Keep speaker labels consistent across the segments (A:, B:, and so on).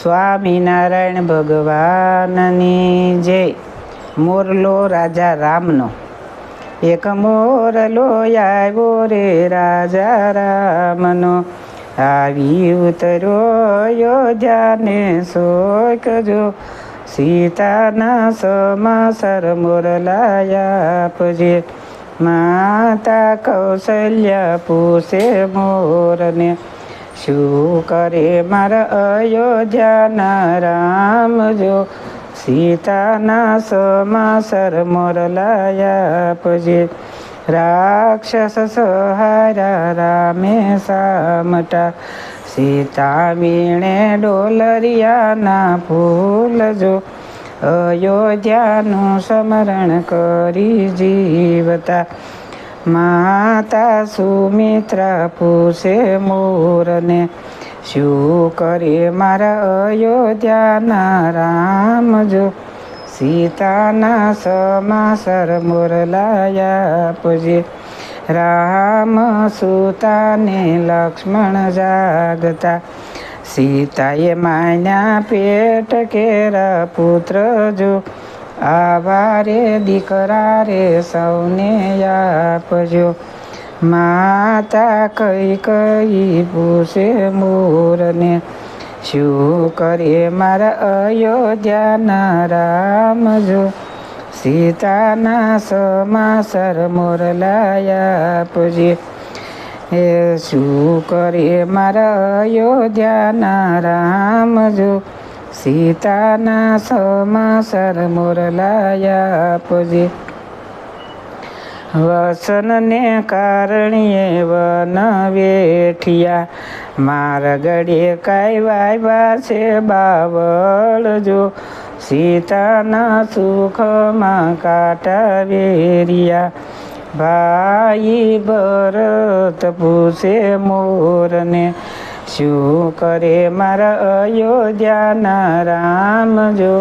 A: સ્વામિનારાયણ ભગવાનની જય. મોરલો રાજા રામનો. એક મોરલો આવ્યો રે રાજા રામનો, આવી ઉતર્યો અયોધ્યાને સોકજો, સીતાના સમાચાર મોરલાયા આપજે. માતા કૌશલ્યા પૂછે મોરને, શું કરે મારા અયોધ્યાના રામ જો, સીતાના સમાચાર મોરલાયા આપજે. રાક્ષસ સહારા રામે સામટા, સીતા વીણે ડોલરિયાના ફૂલ જો, અયોધ્યાનું સ્મરણ કરી જીવતા. માતા સુમિત્રા પૂછે મોરને, શું કરે મારા અયોધ્યાના રામ જો, સીતાના સમાચાર મોરલાયા આપજે. રામ સુતાને લક્ષ્મણ જાગતા, સીતાએ માન્યા પેટ કેરા પુત્ર જો, આવા રે દીકરા રે સૌને આપજો. માતા કઈ કઈ પૂછે મોરને, શું કરે મારા અયોધ્યાના રામ જો, સીતાના સમાચાર મોરલાયા આપજે. એ શું કરે મારા અયોધ્યાના રામ જો, સીતાના સમાચાર મોરલાયા આપજે. વસનને કારણીએ વન વેઠિયા, મારા ગળે કાંઈ વાવ્યા છે બાવળ જો, સીતાના સુખમાં કાંટા વેરિયા. ભાઈ ભરત પૂછે મોરને, શું કરે મારા અયોધ્યાના રામ જો,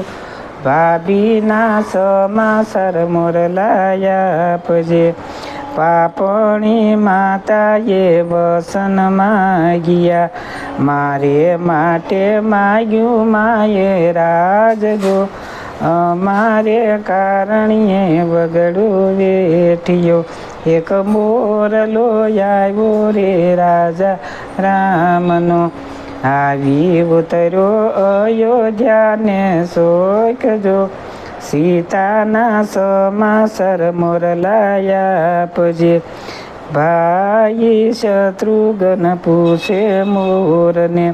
A: ભાભીના સમાચાર મોરલાયા આપજે. પાપણી માતાએ વસન માગ્યા, મારે માટે માગ્યું માએ રાજજો, અમારે કારણીએ વગડું વેઠિયો. એક મોરલો આવ્યો રે રાજા રામનો, આવી ઉતર્યો અયોધ્યાને સોકજો, સીતાના સમાચાર મોરલાયા આપજે. ભાઈ શત્રુઘ્ન પૂછે મોરને,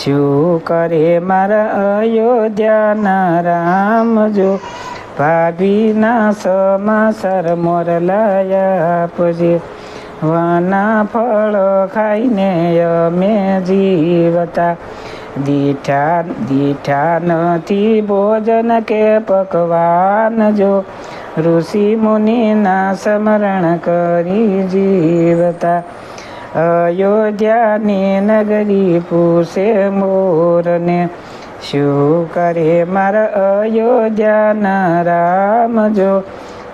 A: શું કરે મારા અયોધ્યાના રામ જો, ભાભીના સમાચાર મોરલાયા આપજે. વના ફળ ખાઈને અમે જીવતા, દીઠા નથી ભોજન કે પકવાન જો, ઋષિ મુનિના સ્મરણ કરી જીવતા. અયોધ્યાની નગરી પૂછે મોરને, શું કરે મારા અયોધ્યાના રામ જો,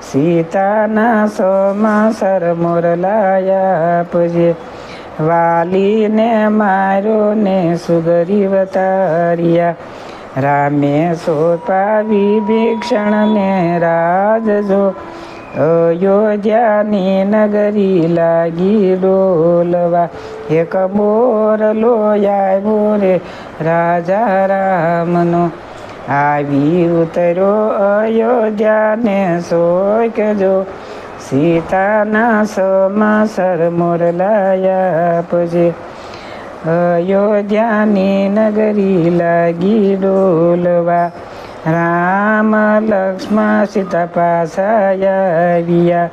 A: સીતાના સમાચાર મોરલાયા આપજે. વાલીને માર્યો ને સુગ્રીવ તાર્યા, રામે સોંપાવી વિભીષણને રાજજો, અયોધ્યાની નગરી લાગી ડોલવા. એક મોરલો આવ્યો રે રાજા રામનો, આવી ઉતર્યો અયોધ્યાને સોકજો, સીતાના સમાચાર મોરલાયા આપજે. અયોધ્યાની નગરી લાગી ડોલવા, રામ લક્ષ્મણ સીતા પાછા આવ્યા,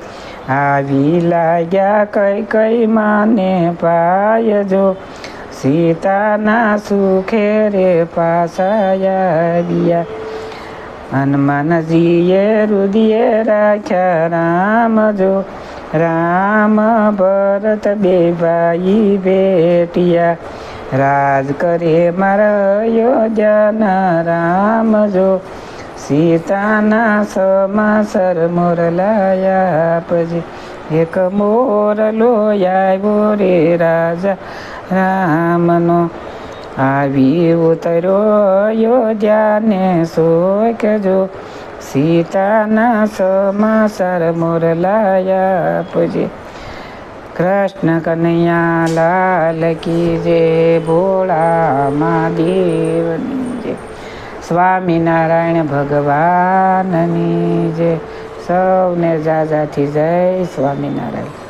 A: આવી લાગ્યા કઈ કઈ માને પાયજો, સીતાના સુખે રે પાછા આવ્યા. હનુમાનજીએ હૃદયે રાખ્યા રામ જો, રામ ભરત બે ભાઈ ભેટિયા, રાજ કરે મારા અયોધ્યાના રામ જો, સીતાના સમાચાર મોરલાયા આપજે. એક મોરલો આવ્યો રે રાજા રામનો, આવી ઉતર્યો અયોધ્યાને શોકજો સીતાના સમાચાર મોરલાયા આપજે કૃષ્ણ કનૈયા લાલ કી જય ભોળા મહાદેવની જય સ્વામિનારાયણ ભગવાનની જય સૌને જાજાથી જય સ્વામિનારાયણ